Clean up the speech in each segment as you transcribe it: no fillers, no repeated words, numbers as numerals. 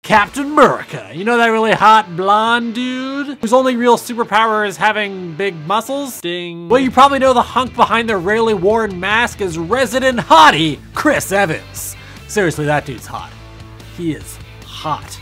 Captain America. You know that really hot blonde dude whose only real superpower is having big muscles? Ding. Well, you probably know the hunk behind the rarely worn mask as resident hottie, Chris Evans. Seriously, that dude's hot. He is hot.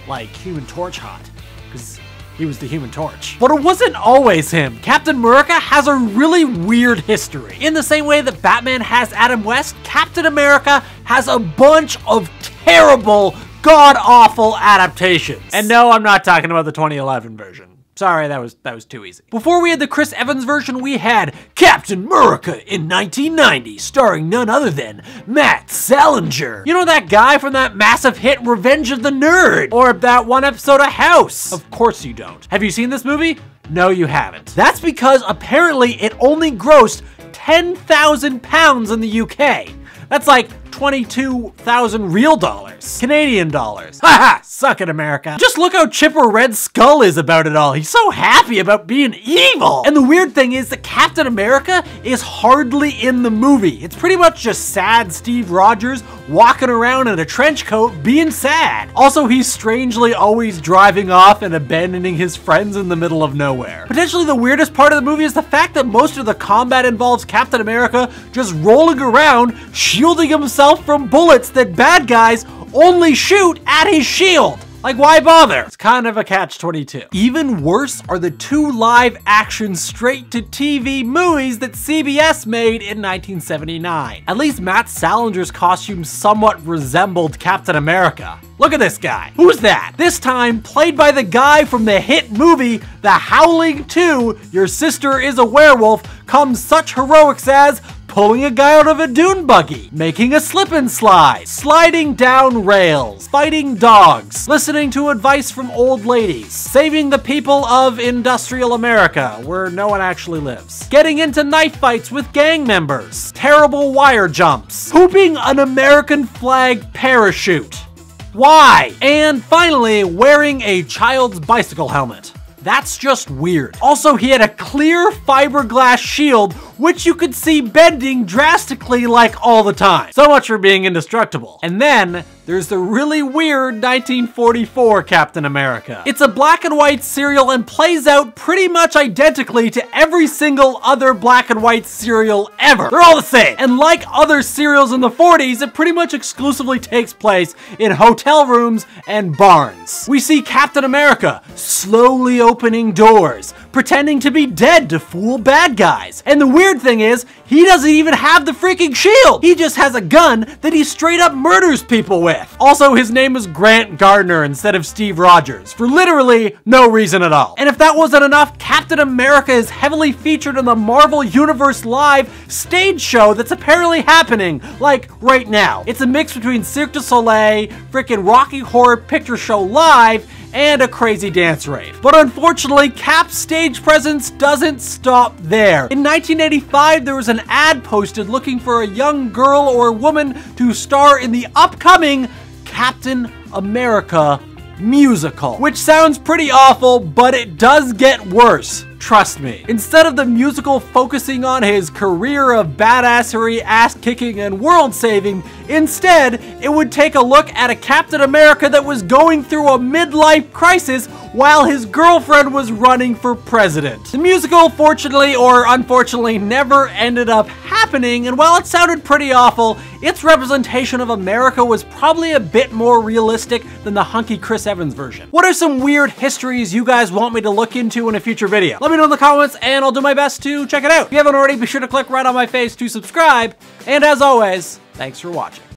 Like Human Torch hot. Because he was the Human Torch. But it wasn't always him. Captain America has a really weird history. In the same way that Batman has Adam West, Captain America has a bunch of terrible, god-awful adaptations. And no, I'm not talking about the 2011 version. Sorry, that was too easy. Before we had the Chris Evans version, we had Captain America in 1990, starring none other than Matt Salinger. You know that guy from that massive hit Revenge of the Nerd? Or that one episode of House? Of course you don't. Have you seen this movie? No, you haven't. That's because apparently it only grossed £10,000 in the UK. That's like 22,000 real dollars. Canadian dollars. Haha, suck it, America. Just look how chipper Red Skull is about it all. He's so happy about being evil. And the weird thing is that Captain America is hardly in the movie. It's pretty much just sad Steve Rogers walking around in a trench coat being sad. Also, he's strangely always driving off and abandoning his friends in the middle of nowhere. Potentially the weirdest part of the movie is the fact that most of the combat involves Captain America just rolling around, shielding himself from bullets that bad guys only shoot at his shield. Like, why bother? It's kind of a catch-22. Even worse are the 2 live-action straight-to-TV movies that CBS made in 1979. At least Matt Salinger's costume somewhat resembled Captain America. Look at this guy. Who's that? This time, played by the guy from the hit movie The Howling 2, Your Sister is a Werewolf, comes such heroics as pulling a guy out of a dune buggy, making a slip and slide, sliding down rails, fighting dogs, listening to advice from old ladies, saving the people of industrial America, where no one actually lives, getting into knife fights with gang members, terrible wire jumps, pooping an American flag parachute. Why? And finally, wearing a child's bicycle helmet. That's just weird. Also, he had a clear fiberglass shield, which you could see bending drastically like all the time. So much for being indestructible. And then there's the really weird 1944 Captain America. It's a black and white serial and plays out pretty much identically to every single other black and white serial ever. They're all the same. And like other serials in the 40s, it pretty much exclusively takes place in hotel rooms and barns. We see Captain America slowly opening doors, pretending to be dead to fool bad guys. And the weird thing is, he doesn't even have the freaking shield. He just has a gun that he straight up murders people with. Also, his name is Grant Gardner instead of Steve Rogers, for literally no reason at all. And if that wasn't enough, Captain America is heavily featured in the Marvel Universe Live stage show that's apparently happening, like, right now. It's a mix between Cirque du Soleil, freaking Rocky Horror Picture Show Live, and a crazy dance rave. But unfortunately, Cap's stage presence doesn't stop there. In 1985, there was an ad posted looking for a young girl or woman to star in the upcoming Captain America musical. Which sounds pretty awful, but it does get worse. Trust me. Instead of the musical focusing on his career of badassery, ass-kicking, and world-saving, instead, it would take a look at a Captain America that was going through a midlife crisis while his girlfriend was running for president. The musical, fortunately or unfortunately, never ended up happening, and while it sounded pretty awful, its representation of America was probably a bit more realistic than the hunky Chris Evans version. What are some weird histories you guys want me to look into in a future video? Let me know in the comments and I'll do my best to check it out. If you haven't already, be sure to click right on my face to subscribe. And as always, thanks for watching.